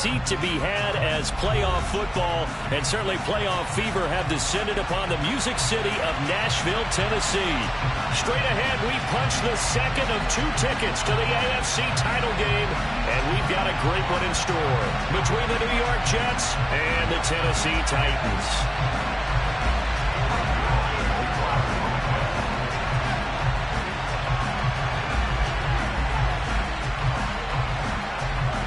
seat to be had as playoff football and certainly playoff fever have descended upon the Music City of Nashville, Tennessee. Straight ahead, we punch the second of 2 tickets to the AFC title game, and we've got a great one in store between the New York Jets and the Tennessee Titans.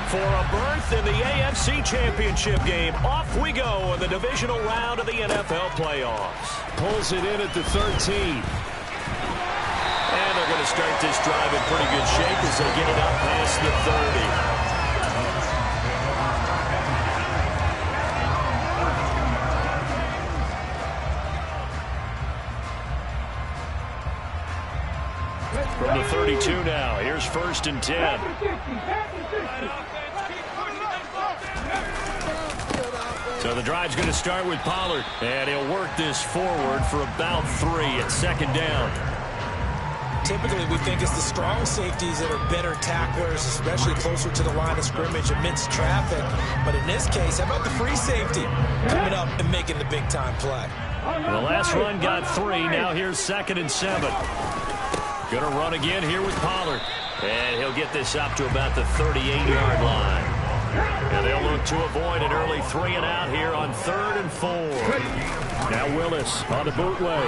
For a berth in the AFC Championship game, off we go in the divisional round of the NFL playoffs. Pulls it in at the 13. And they're going to start this drive in pretty good shape as they get it up past the 30. From the 32 now, here's 1st and 10. So the drive's going to start with Pollard, and he'll work this forward for about 3 at 2nd down. Typically, we think it's the strong safeties that are better tacklers, especially closer to the line of scrimmage amidst traffic. But in this case, how about the free safety coming up and making the big-time play? The last run got 3. Now here's 2nd and 7. Going to run again here with Pollard. And he'll get this up to about the 38-yard line. And they'll look to avoid an early 3 and out here on 3rd and 4. Now Willis on the bootleg.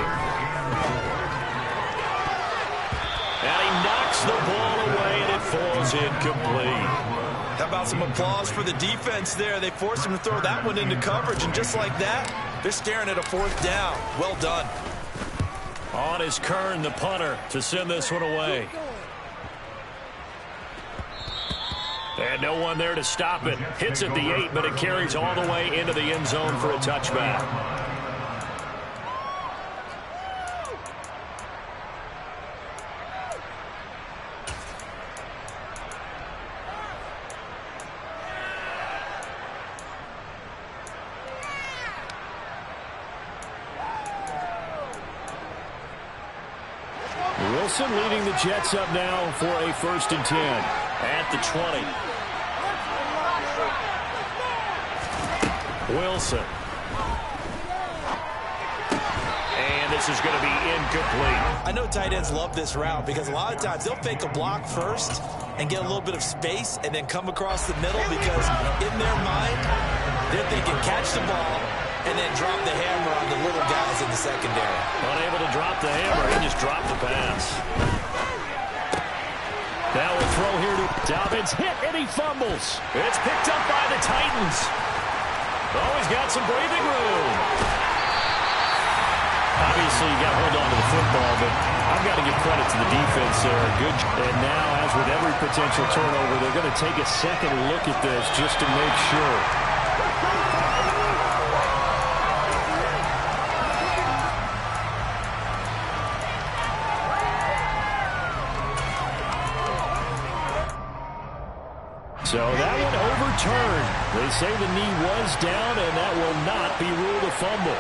And he knocks the ball away, and it falls incomplete. How about some applause for the defense there? They forced him to throw that one into coverage, and just like that, they're staring at a 4th down. Well done. On is Kern, the punter, to send this one away. And no one there to stop it. Hits at the 8, but it carries all the way into the end zone for a touchback. Wilson leading the Jets up now for a 1st and 10 at the 20. Wilson. And this is going to be incomplete. I know tight ends love this route because a lot of times they'll fake a block first and get a little bit of space and then come across the middle because in their mind, they're thinking catch the ball and then drop the hammer on the little guys in the secondary. Unable to drop the hammer, he just dropped the pass. Now we'll throw here to Dobbins. Hit, and he fumbles. It's picked up by the Titans. Oh, he's got some breathing room. Obviously, you got to hold on to the football, but I've got to give credit to the defense there. Good. And now, as with every potential turnover, they're going to take a second look at this just to make sure. So that one overturned. They say the knee was down, and that will not be ruled a fumble.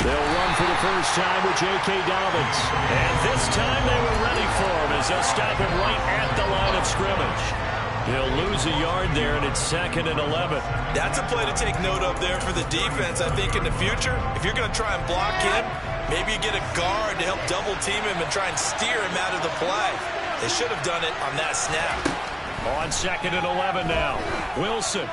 They'll run for the first time with J.K. Dobbins. And this time they were ready for him as they'll stop him right at the line of scrimmage. He'll lose a yard there, and it's 2nd and 11. That's a play to take note of there for the defense. I think in the future, if you're going to try and block him, maybe you get a guard to help double team him and try and steer him out of the play. They should have done it on that snap. On 2nd and 11 now. Wilson.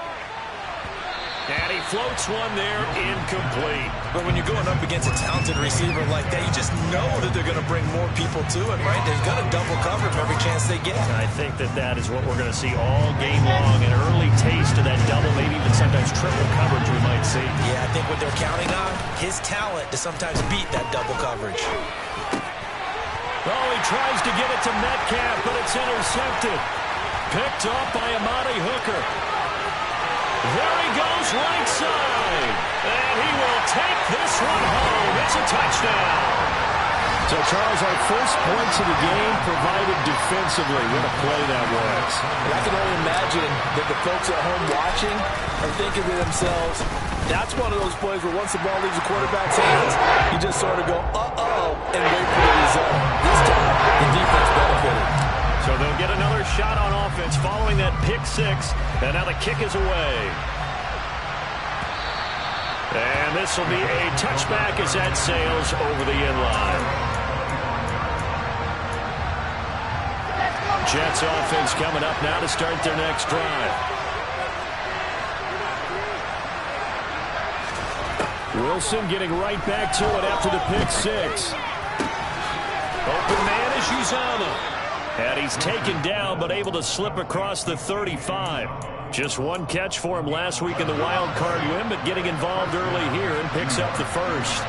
And he floats one there, incomplete. But when you're going up against a talented receiver like that, you just know that they're going to bring more people to him, right? They're going to double cover him every chance they get. I think that is what we're going to see all game long. An early taste of that double, maybe even sometimes triple coverage we might see. Yeah, I think what they're counting on, his talent to sometimes beat that double coverage. Oh, he tries to get it to Metcalf, but it's intercepted. Picked off by Amani Hooker. There he goes right side. And he will take this one home. It's a touchdown. So, Charles, our first points of the game provided defensively. What a play that was. And I can only imagine that the folks at home watching are thinking to themselves, that's one of those plays where once the ball leaves the quarterback's hands, You just sort of go, uh-oh, and wait for the result. This time, the defense benefited. So they'll get another shot on offense following that pick six. And now the kick is away. And this will be a touchback as that sails over the inline. Jets offense coming up now to start their next drive. Wilson getting right back to it after the pick six. Open man is Uzama. And he's taken down but able to slip across the 35. Just one catch for him last week in the wild card win, but getting involved early here and picks up the first.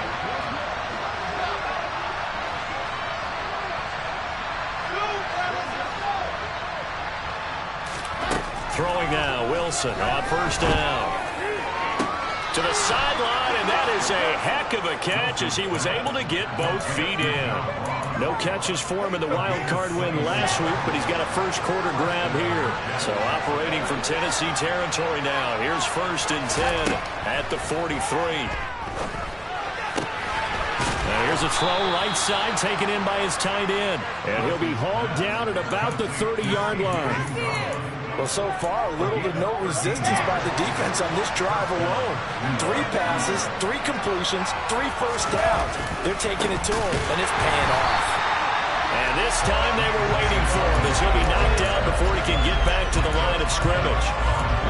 Throwing now, Wilson on first down. To the sideline, and that is a heck of a catch as he was able to get both feet in. No catches for him in the wild card win last week, but he's got a first quarter grab here. So operating from Tennessee territory now. Here's first and 10 at the 43. Now here's a throw right side taken in by his tight end. And he'll be hauled down at about the 30-yard line. Well, so far, little to no resistance by the defense on this drive alone. 3 passes, 3 completions, 3 first downs. They're taking it to him, and it's paying off. And this time they were waiting for him as he'll be knocked down before he can get back to the line of scrimmage.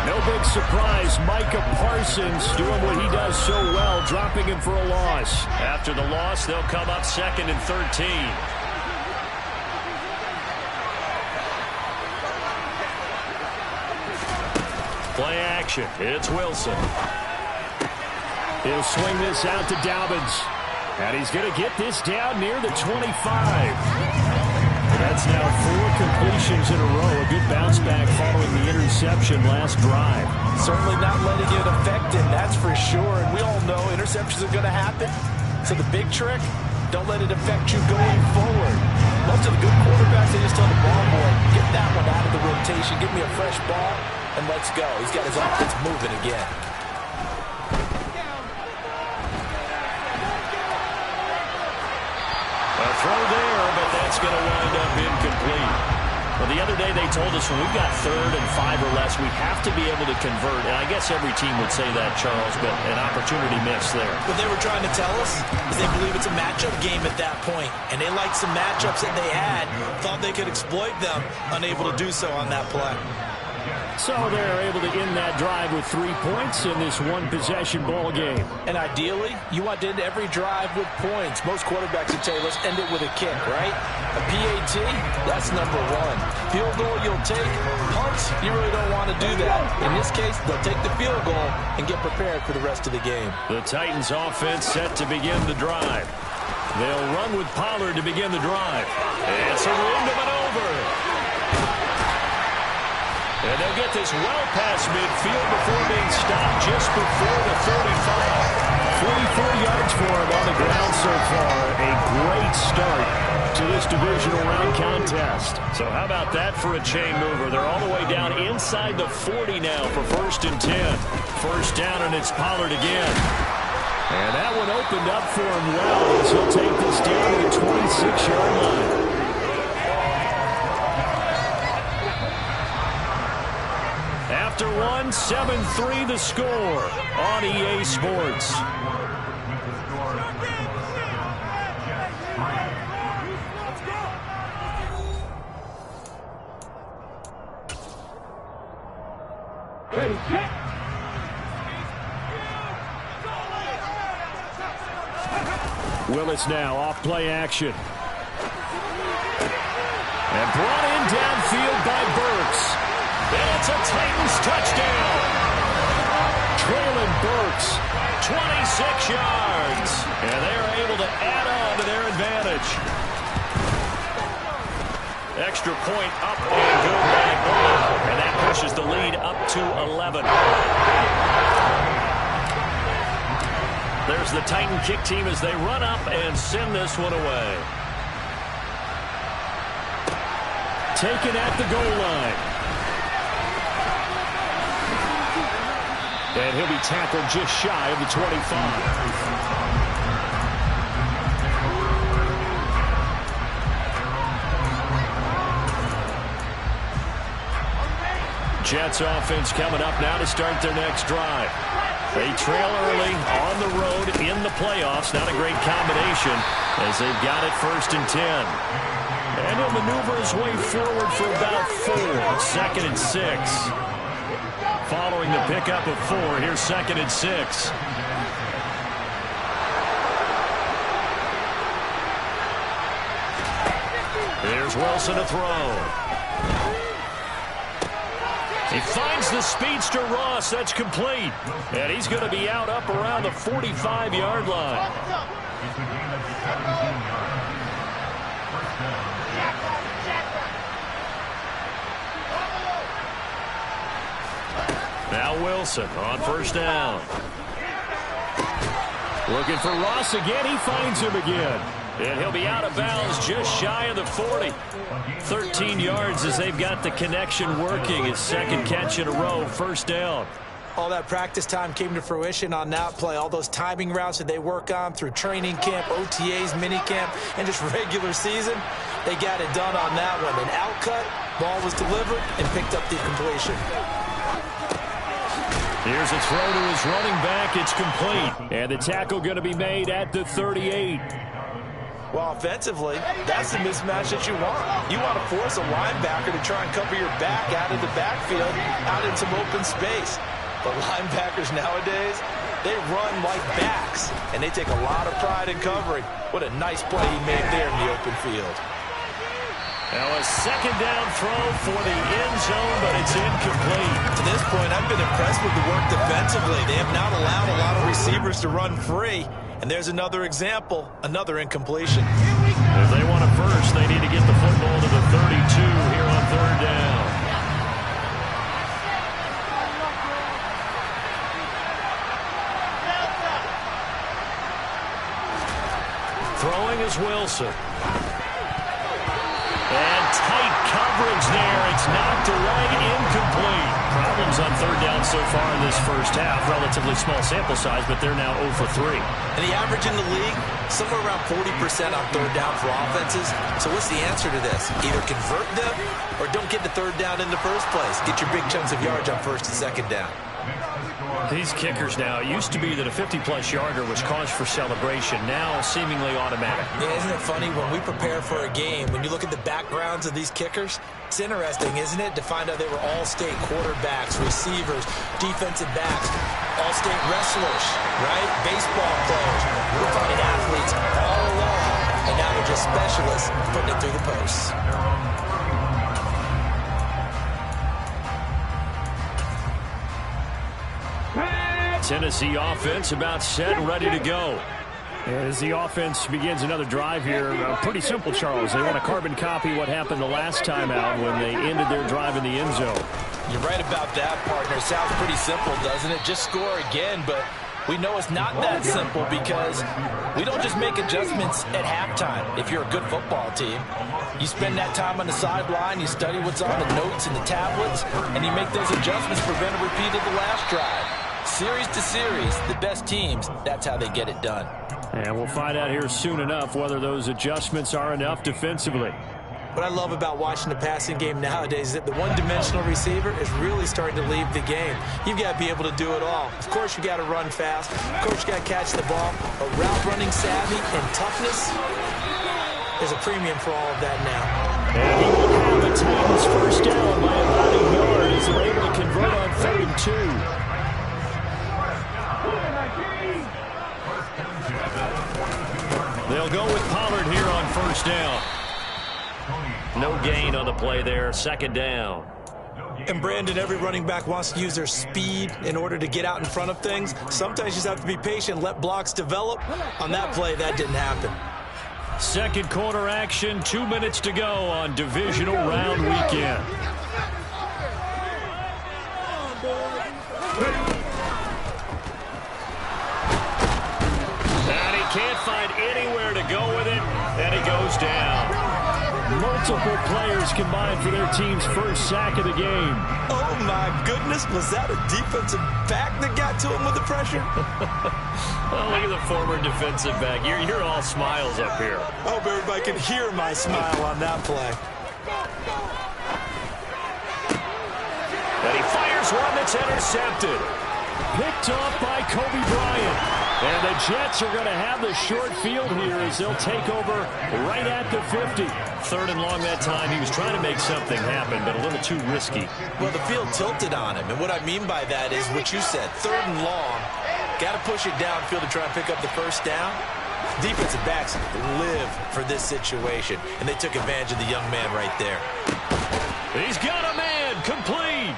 No big surprise, Micah Parsons doing what he does so well, dropping him for a loss. After the loss, they'll come up 2nd and 13. Play action. It's Wilson. He'll swing this out to Dobbins. And he's going to get this down near the 25. That's now 4 completions in a row. A good bounce back following the interception last drive. Certainly not letting it affect him, that's for sure. And we all know interceptions are going to happen. So the big trick, don't let it affect you going forward. Most of the good quarterbacks, they just tell the ball boy, get that one out of the rotation, give me a fresh ball, and let's go. He's got his offense moving again. A throw there, but that's going to wind up incomplete. Well, the other day they told us when we've got 3rd and 5 or less, we have to be able to convert. And I guess every team would say that, Charles, but an opportunity missed there. What they were trying to tell us is they believe it's a matchup game at that point. And they liked some matchups that they had, thought they could exploit them, unable to do so on that play. So they're able to end that drive with 3 points in this one-possession ball game. And ideally, you want to end every drive with points. Most quarterbacks would tell you, let's end it with a kick, right? A PAT, that's number 1. Field goal you'll take. Punts, you really don't want to do that. In this case, they'll take the field goal and get prepared for the rest of the game. The Titans offense set to begin the drive. They'll run with Pollard to begin the drive. It's a room to maneuver. And they'll get this well past midfield before being stopped just before the 35. 44 yards for him on the ground so far. A great start to this divisional round contest. So how about that for a chain mover? They're all the way down inside the 40 now for 1st and 10. First down, and it's Pollard again. And that one opened up for him well as he'll take this down to the 26-yard line. After 7-3 the score on EA Sports. Willis now off play action. And brought in downfield by Burks. And it's a Titans touchdown. Traylon Burks, 26 yards. And they are able to add on to their advantage. Extra point up and good by Burks. And that pushes the lead up to 11. There's the Titan kick team as they run up and send this one away. Taken at the goal line. And he'll be tackled just shy of the 25. Jets offense coming up now to start their next drive. They trail early on the road in the playoffs. Not a great combination as they've got it 1st and 10. And he'll maneuver his way forward for about 4. 2nd and 6. Following the pickup of 4, here's 2nd and 6. Here's Wilson to throw. He finds the speedster Ross. That's complete. And he's going to be out up around the 45-yard line. Now Wilson on 1st down. Looking for Ross again. He finds him again. And he'll be out of bounds just shy of the 40. 13 yards as they've got the connection working. His 2nd catch in a row, 1st down. All that practice time came to fruition on that play. All those timing routes that they work on through training camp, OTAs, minicamp, and just regular season, they got it done on that one. An outcut, ball was delivered, and picked up the completion. Here's a throw to his running back. It's complete. And the tackle going to be made at the 38. Well, offensively, that's the mismatch that you want. You want to force a linebacker to try and cover your back out of the backfield, out in some open space. But linebackers nowadays, they run like backs, and they take a lot of pride in covering. What a nice play he made there in the open field. Now a 2nd down throw for the end zone, but it's incomplete. To this point, I've been impressed with the work defensively. They have not allowed a lot of receivers to run free. And there's another example, another incompletion. If they want it first, they need to get the football to the 32 here on 3rd down. Throwing is Wilson. And tight coverage there. It's knocked away, incomplete. Problems on 3rd down so far in this 1st half. Relatively small sample size, but they're now 0 for 3. And the average in the league, somewhere around 40% on 3rd down for offenses. So what's the answer to this? Either convert them or don't get the 3rd down in the first place. Get your big chunks of yards on 1st and 2nd down. These kickers now, it used to be that a 50-plus yarder was cause for celebration. Now seemingly automatic. Yeah, isn't it funny when we prepare for a game, when you look at the backgrounds of these kickers, it's interesting, isn't it, to find out they were all-state quarterbacks, receivers, defensive backs, all-state wrestlers, right? Baseball players. We're finding athletes all along, and now they're just specialists putting it through the posts. Tennessee offense about set and ready to go. As the offense begins another drive here, pretty simple, Charles. They want to carbon copy what happened the last time out when they ended their drive in the end zone. You're right about that, partner. Sounds pretty simple, doesn't it? Just score again, but we know it's not that simple because we don't just make adjustments at halftime. If you're a good football team, you spend that time on the sideline, you study what's on the notes and the tablets, and you make those adjustments, prevent a repeat of the last drive. Series to series, the best teams, that's how they get it done. And we'll find out here soon enough whether those adjustments are enough defensively. What I love about watching the passing game nowadays is that the one-dimensional receiver is really starting to leave the game. You've got to be able to do it all. Of course, you got to run fast. Of course, you got to catch the ball. But route running savvy and toughness, there's a premium for all of that now. And he will have the Titans first down by about a yard as they're able to convert on 3rd and 2. They'll go with Pollard here on 1st down. No gain on the play there, 2nd down. And Brandon, every running back wants to use their speed in order to get out in front of things. Sometimes you just have to be patient, let blocks develop. On that play, that didn't happen. 2nd quarter action, 2 minutes to go on divisional round weekend. And he can't find anywhere to go with it, and he goes down. Multiple players combined for their team's first sack of the game. Oh, my goodness. Was that a defensive back that got to him with the pressure? Well, look at the former defensive back. You're all smiles up here. I hope everybody can hear my smile on that play. And he fires one that's intercepted. Picked off by Kobe Bryant. And the Jets are going to have the short field here as they'll take over right at the 50. Third and long that time. He was trying to make something happen, but a little too risky. Well, the field tilted on him. And what I mean by that is what you said. Third and long. Got to push it downfield to try and pick up the first down. Defensive backs live for this situation, and they took advantage of the young man right there. He's got a man, complete.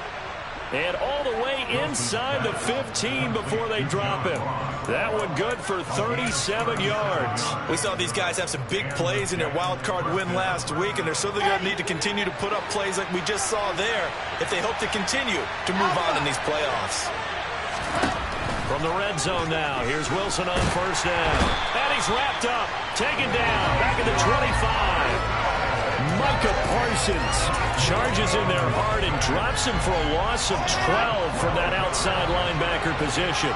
And all the way inside the 15 before they drop him. That one good for 37 yards. We saw these guys have some big plays in their wild card win last week, and they're certainly going to need to continue to put up plays like we just saw there if they hope to continue to move on in these playoffs. From the red zone now, here's Wilson on first down. And he's wrapped up, taken down, back at the 25. Micah Parsons charges in there hard and drops him for a loss of 12 from that outside linebacker position.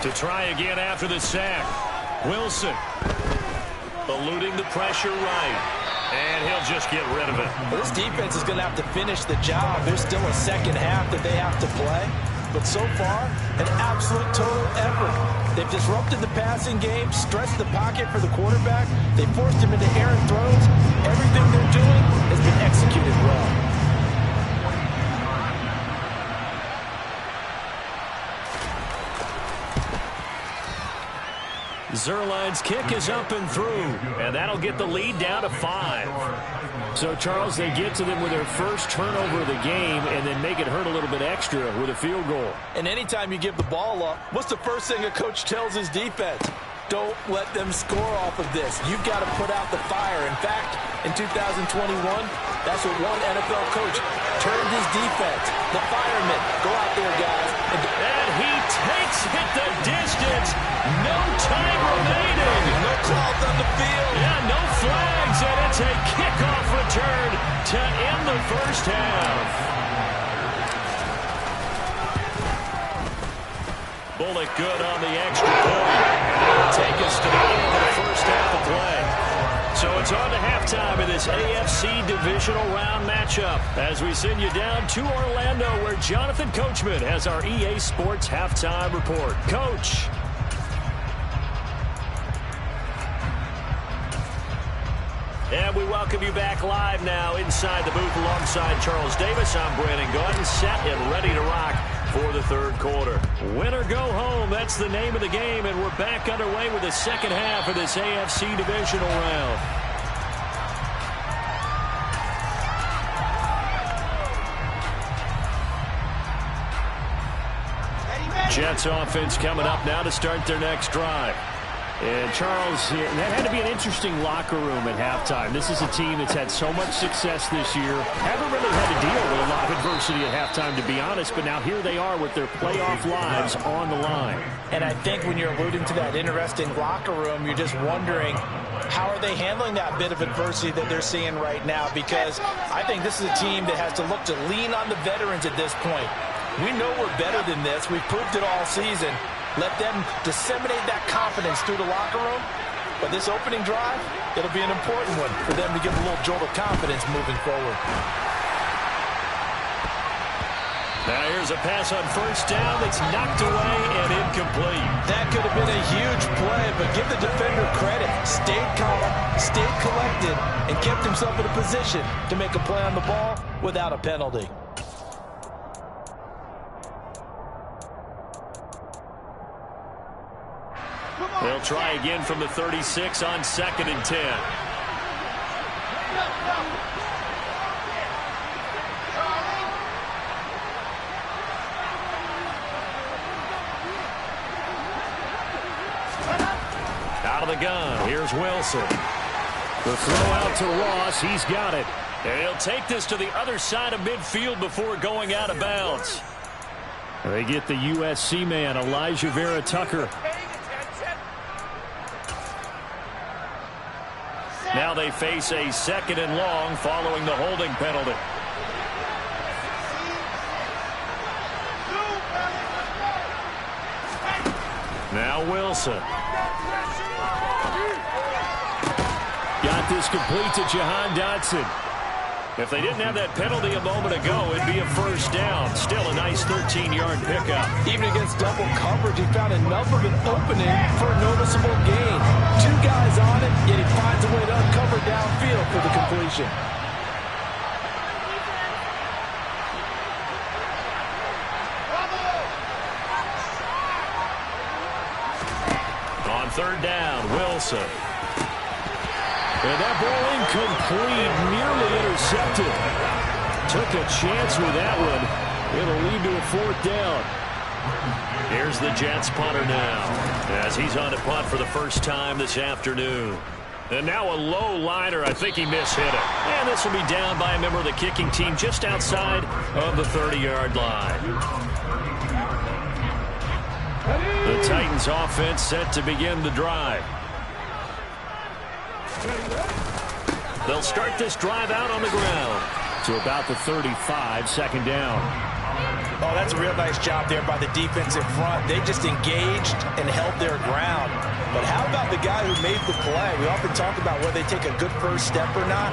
To try again after the sack. Wilson eluding the pressure right. And he'll just get rid of it. Well, this defense is going to have to finish the job. There's still a second half that they have to play. But so far, an absolute total effort. They've disrupted the passing game, stretched the pocket for the quarterback. They forced him into errant throws. Everything they're doing has been executed well. Zerline's kick is up and through, and that'll get the lead down to 5. So, Charles, they get to them with their first turnover of the game and then make it hurt a little bit extra with a field goal. And anytime you give the ball up, what's the first thing a coach tells his defense? Don't let them score off of this. You've got to put out the fire. In fact, in 2021, that's what one NFL coach turned his defense. The firemen. Go out there, guys. And he takes it the distance. No time remaining. No calls on the field. Yeah, no flags, and it's a kickoff return to end the first half. Bullock good on the extra point. That'll take us to the end of the first half of play. So it's on to halftime in this AFC Divisional Round matchup as we send you down to Orlando where Jonathan Coachman has our EA Sports Halftime Report. Coach. And we welcome you back live now inside the booth alongside Charles Davis. I'm Brandon Gordon, set and ready to rock for the third quarter. Win or go home, that's the name of the game, and we're back underway with the second half of this AFC Divisional Round. Jets offense coming up now to start their next drive. And, Charles, that had to be an interesting locker room at halftime. This is a team that's had so much success this year. Haven't really had to deal with a lot of adversity at halftime, to be honest. But now here they are with their playoff lives on the line. And I think when you're alluding to that interesting locker room, you're just wondering, how are they handling that bit of adversity that they're seeing right now? Because I think this is a team that has to look to lean on the veterans at this point. We know we're better than this. We've proved it all season. Let them disseminate that confidence through the locker room. But this opening drive, it'll be an important one for them to give a little jolt of confidence moving forward. Now here's a pass on first down that's knocked away and incomplete. That could have been a huge play, but give the defender credit. Stayed calm, stayed collected, and kept himself in a position to make a play on the ball without a penalty. They'll try again from the 36 on 2nd and 10. Out of the gun, here's Wilson. The throw out to Ross, he's got it. And he'll take this to the other side of midfield before going out of bounds. They get the USC man, Elijah Vera Tucker. Now they face a 2nd and long following the holding penalty. Now Wilson. Got is complete to Jahan Dotson. If they didn't have that penalty a moment ago, it'd be a first down. Still a nice 13-yard pickup. Even against double coverage, he found enough of an opening for a noticeable gain. Two guys on it, yet he finds a way to uncover downfield for the completion. On third down, Wilson. And that ball incomplete, nearly intercepted. Took a chance with that one. It'll lead to a fourth down. Here's the Jets punter now, as he's on to punt for the first time this afternoon. And now a low liner. I think he mishit it. And this will be down by a member of the kicking team just outside of the 30-yard line. The Titans offense set to begin the drive. They'll start this drive out on the ground to about the 35, second down. Oh, that's a real nice job there by the defense in front. They just engaged and held their ground. But how about the guy who made the play? We often talk about whether they take a good first step or not.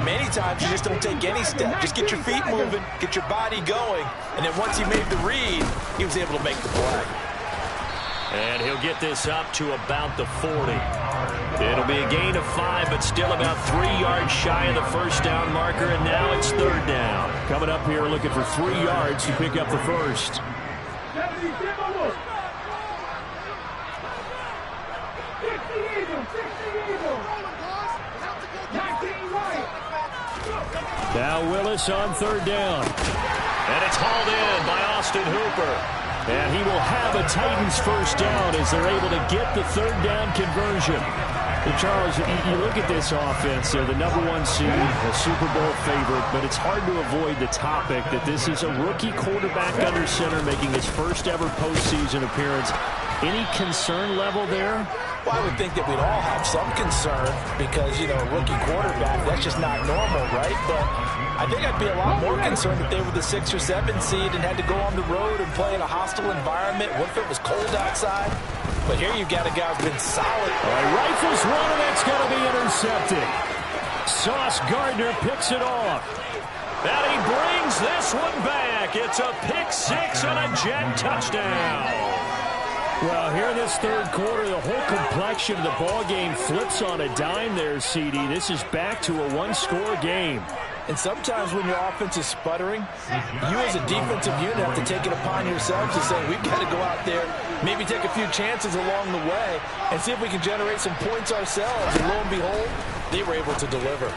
Many times you just don't take any step. Just get your feet moving, get your body going. And then once he made the read, he was able to make the play. And he'll get this up to about the 40. It'll be a gain of 5, but still about 3 yards shy of the first down marker, and now it's third down. Coming up here looking for 3 yards to pick up the first. Now Willis on third down. And it's hauled in by Austin Hooper. And he will have a Titans first down as they're able to get the third down conversion. And Charles, you look at this offense, they're the #1 seed, a Super Bowl favorite, but it's hard to avoid the topic that this is a rookie quarterback under center making his first ever postseason appearance. Any concern level there? Well, I would think that we'd all have some concern because, you know, a rookie quarterback, that's just not normal, right? But I think I'd be a lot more concerned if they were the 6 or 7 seed and had to go on the road and play in a hostile environment. What if it was cold outside? But here you've got a guy who's been solid. All right, rifles one, and it's going to be intercepted. Sauce Gardner picks it off. And he brings this one back. It's a pick-6 and a Jet touchdown. Well, here in this third quarter, the whole complexion of the ball game flips on a dime there, CD. This is back to a one-score game. And sometimes when your offense is sputtering, you as a defensive unit have to take it upon yourselves to say, we've got to go out there, maybe take a few chances along the way, and see if we can generate some points ourselves. And lo and behold, they were able to deliver.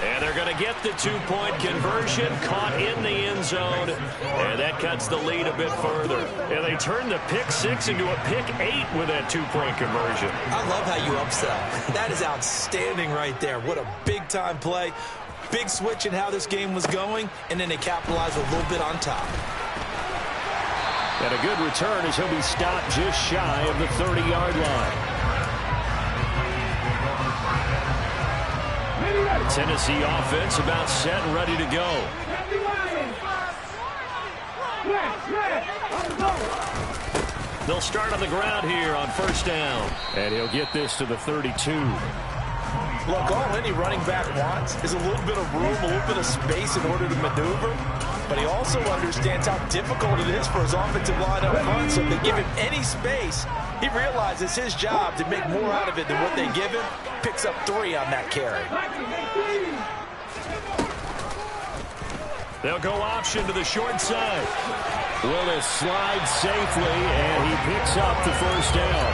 And they're going to get the two-point conversion, caught in the end zone, and that cuts the lead a bit further. And they turn the pick-6 into a pick-8 with that two-point conversion. I love how you upsell. That is outstanding right there. What a big-time play. Big switch in how this game was going, and then they capitalize a little bit on top. And a good return as he'll be stopped just shy of the 30-yard line. Tennessee offense about set and ready to go. They'll start on the ground here on first down. And he'll get this to the 32. Look, all any running back wants is a little bit of room, a little bit of space in order to maneuver. But he also understands how difficult it is for his offensive line up front. So if they give him any space, he realizes his job to make more out of it than what they give him. Picks up 3 on that carry. They'll go option to the short side. Willis slides safely, and he picks up the first down.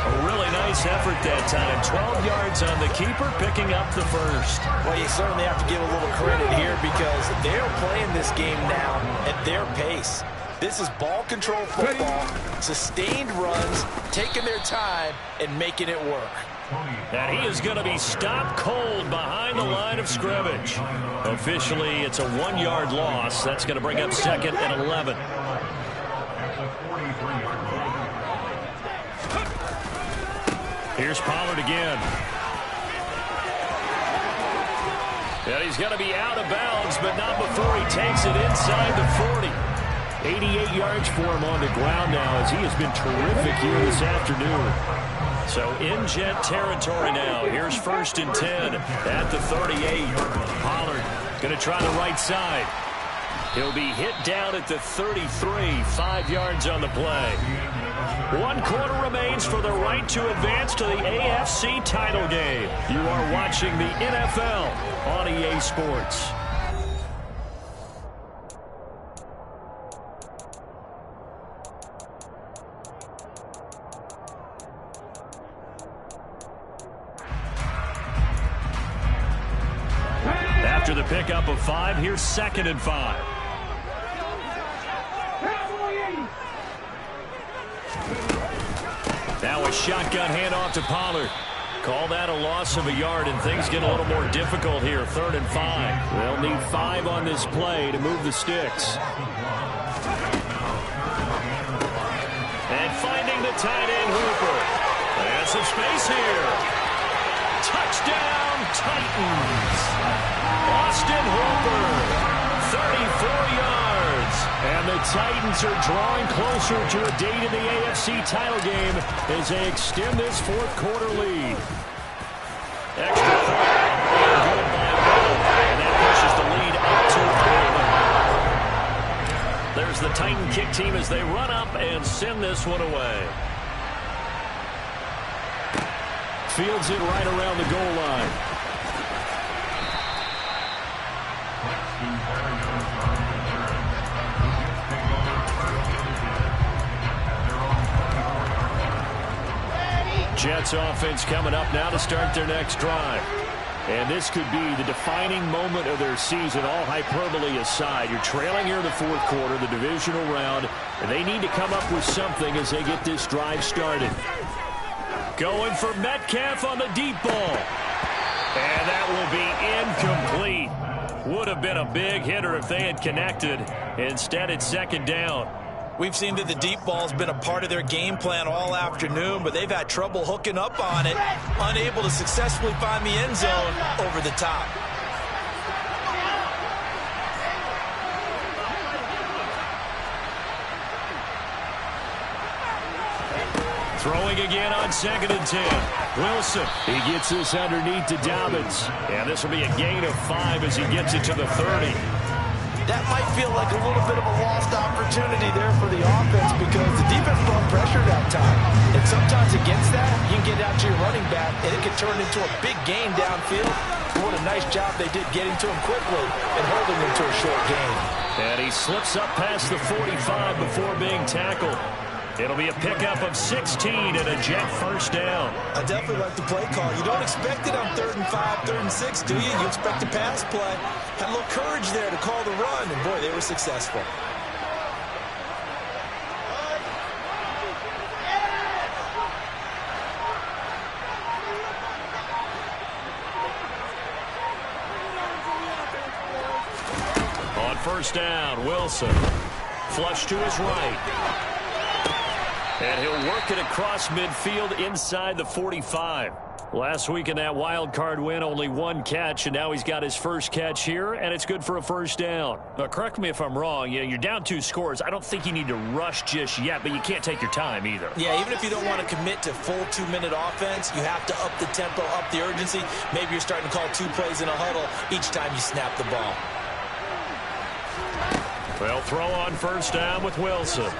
A really nice effort that time. 12 yards on the keeper, picking up the first. Well, you certainly have to give a little credit here because they're playing this game now at their pace. This is ball control football, sustained runs, taking their time, and making it work. And he is going to be stopped cold behind the line of scrimmage. Officially, it's a 1-yard loss. That's going to bring up second and 11. Here's Pollard again. And he's going to be out of bounds, but not before he takes it inside the 40. 88 yards for him on the ground now as he has been terrific here this afternoon. So in Jet territory now. Here's 1st and 10 at the 38. Pollard going to try the right side. He'll be hit down at the 33, 5 yards on the play. 1 quarter remains for the right to advance to the AFC title game. You are watching the NFL on EA Sports. After the pickup of 5, here's 2nd and 5. Now a shotgun handoff to Pollard. Call that a loss of a yard, and things get a little more difficult here. 3rd and 5. They'll need 5 on this play to move the sticks. And finding the tight end, Hooper. And some space here. Touchdown, Titans. Austin Hooper, 34 yards. And the Titans are drawing closer to a date in the AFC title game as they extend this 4th quarter lead. Extra point. Good by Will. And that pushes the lead up to 11. There's the Titan kick team as they run up and send this one away. Fields it right around the goal line. Jets offense coming up now to start their next drive. And this could be the defining moment of their season, all hyperbole aside. You're trailing here in the 4th quarter, the divisional round, and they need to come up with something as they get this drive started. Going for Metcalf on the deep ball. And that will be incomplete. Would have been a big hitter if they had connected. Instead, it's 2nd down. We've seen that the deep ball's been a part of their game plan all afternoon, but they've had trouble hooking up on it, unable to successfully find the end zone over the top. Throwing again on 2nd and 10. Wilson, he gets this underneath to Dobbins. And this will be a gain of 5 as he gets it to the 30. That might feel like a little bit of a lost opportunity there for the offense because the defense brought pressure that time. And sometimes against that, you can get out to your running back, and it can turn into a big gain downfield. What a nice job they did getting to him quickly and holding him to a short gain. And he slips up past the 45 before being tackled. It'll be a pickup of 16 and a Jet 1st down. I definitely like the play call. You don't expect it on 3rd and 5, 3rd and 6, do you? You expect a pass play. Had a little courage there to call the run, and boy, they were successful. On 1st down, Wilson. Flush to his right. And he'll work it across midfield inside the 45. Last week in that wild card win, only 1 catch, and now he's got his 1st catch here, and it's good for a 1st down. Now, correct me if I'm wrong. You're down 2 scores. I don't think you need to rush just yet, but you can't take your time either. Yeah, even if you don't want to commit to full 2-minute offense, you have to up the tempo, up the urgency. Maybe you're starting to call 2 plays in a huddle each time you snap the ball. Well, throw on 1st down with Wilson.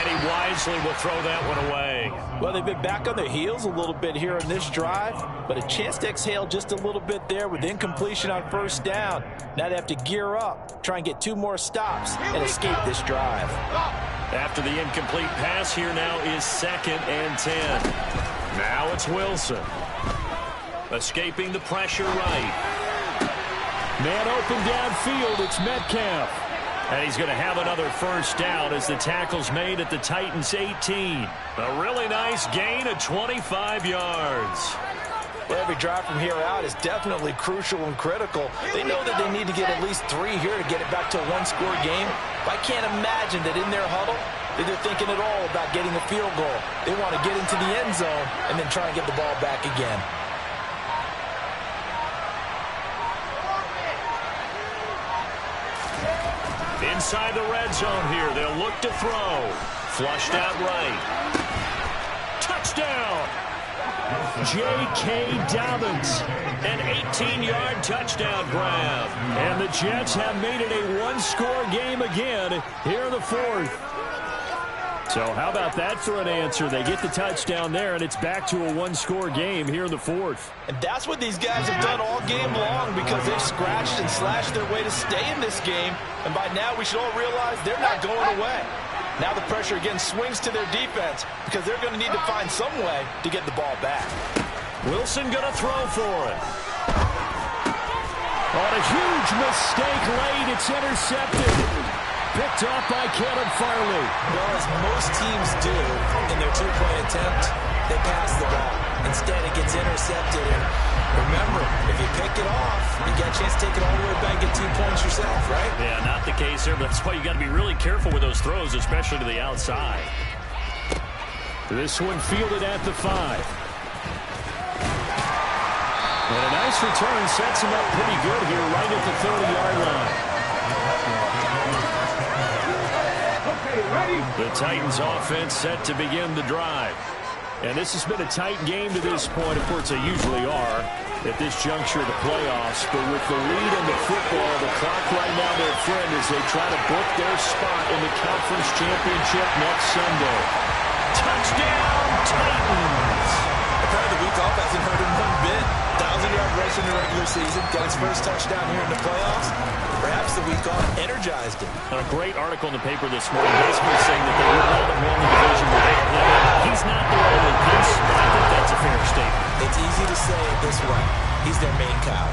He wisely will throw that one away. Well, they've been back on their heels a little bit here in this drive, but a chance to exhale just a little bit there with incompletion on 1st down. Now they have to gear up, try and get 2 more stops, and escape this drive. After the incomplete pass, here now is 2nd and 10. Now it's Wilson. Escaping the pressure right. Man open downfield, it's Metcalf. And he's going to have another 1st down as the tackle's made at the Titans' 18. A really nice gain of 25 yards. Well, every drive from here out is definitely crucial and critical. They know that they need to get at least 3 here to get it back to a 1-score game. But I can't imagine that in their huddle that they're thinking at all about getting a field goal. They want to get into the end zone and then try and get the ball back again. Inside the red zone here, they'll look to throw. Flushed out right. touchdown. J.K. Dobbins, an 18-yard touchdown grab. And the Jets have made it a one-score game again here in the fourth. So how about that for an answer? They get the touchdown there, and it's back to a one-score game here in the fourth. And that's what these guys have done all game long because they've scratched and slashed their way to stay in this game. And by now we should all realize they're not going away. Now the pressure again swings to their defense because they're going to need to find some way to get the ball back. Wilson going to throw for it. On a huge mistake late, it's intercepted. Picked off by Caleb Farley. Well, as most teams do in their two-point attempt, they pass the ball. Instead, it gets intercepted. And remember, if you pick it off, you get a chance to take it all the way back and get 2 points yourself, right? Yeah, not the case here, but that's why you got to be really careful with those throws, especially to the outside. This one fielded at the 5. And a nice return sets him up pretty good here right at the 30-yard line. The Titans offense set to begin the drive. And this has been a tight game to this point. Of course, they usually are at this juncture of the playoffs. But with the lead in the football, the clock right now their friend as they try to book their spot in the conference championship next Sunday. Touchdown, Titans! Apparently the week off hasn't hurt him one bit. 1,000-yard rush in the regular season. Got his first touchdown here in the playoffs. Perhaps the week off energized him. A great article in the paper this morning basically saying that they would not have won the division where they play. He's not their only piece, but I think that's a fair statement. It's easy to say it this way. He's their main cow.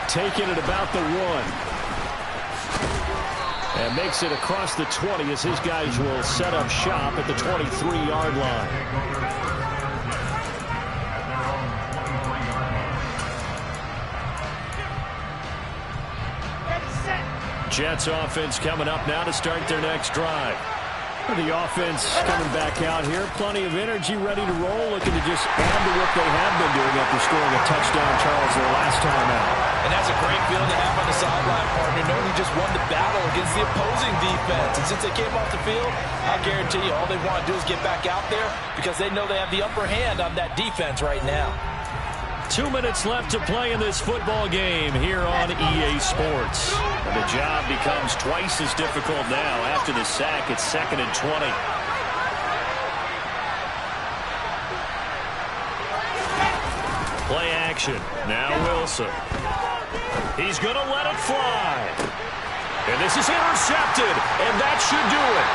Taking it about the 1. And makes it across the 20 as his guys will set up shop at the 23-yard line. Jets offense coming up now to start their next drive. The offense coming back out here. Plenty of energy, ready to roll, looking to just add to what they have been doing after scoring a touchdown, Charles, their last time out. And that's a great feeling to have on the sideline, partner, knowing you just won the battle against the opposing defense. And since they came off the field, I'll guarantee you all they want to do is get back out there because they know they have the upper hand on that defense right now. 2 minutes left to play in this football game here on EA Sports. And the job becomes twice as difficult now. After the sack, it's 2nd and 20. Play action. Now Wilson. He's going to let it fly. And this is intercepted. And that should do it.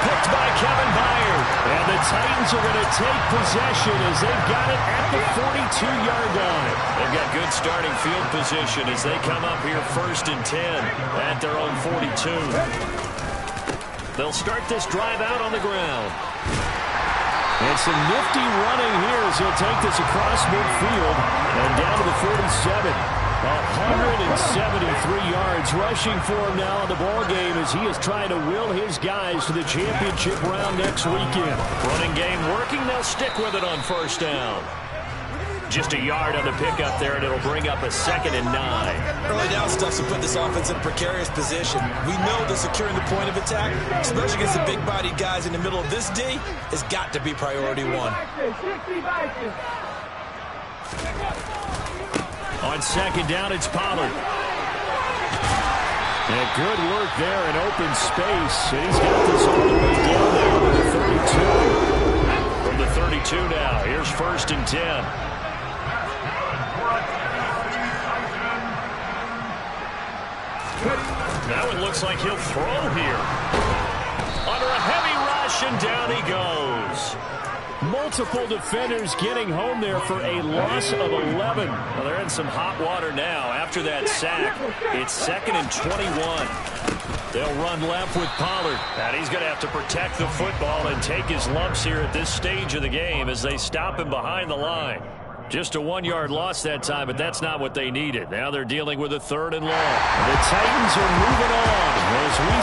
Picked by Kevin Byard. And the Titans are going to take possession as they've got it at the 42-yard line. They've got good starting field position as they come up here 1st and 10 at their own 42. They'll start this drive out on the ground. And some nifty running here as he'll take this across midfield and down to the 47. 173 yards rushing for him now in the ballgame as he is trying to will his guys to the championship round next weekend. Running game working. They'll stick with it on 1st down. Just a yard on the pickup there, and it'll bring up a 2nd and 9. Early down stuff to put this offense in a precarious position. We know that securing the point of attack, especially against the big-bodied guys in the middle of this D, has got to be priority 1. On 2nd down, it's Pollard. And good work there in open space. And he's got this all the way down there to the 32. From the 32 now, here's 1st and 10. Now it looks like he'll throw here. Under a heavy rush, and down he goes. Multiple defenders getting home there for a loss of 11. Well, they're in some hot water now after that sack. It's 2nd and 21. They'll run left with Pollard. And he's going to have to protect the football and take his lumps here at this stage of the game as they stop him behind the line. Just a 1-yard loss that time, but that's not what they needed. Now they're dealing with a 3rd and long. The Titans are moving on as we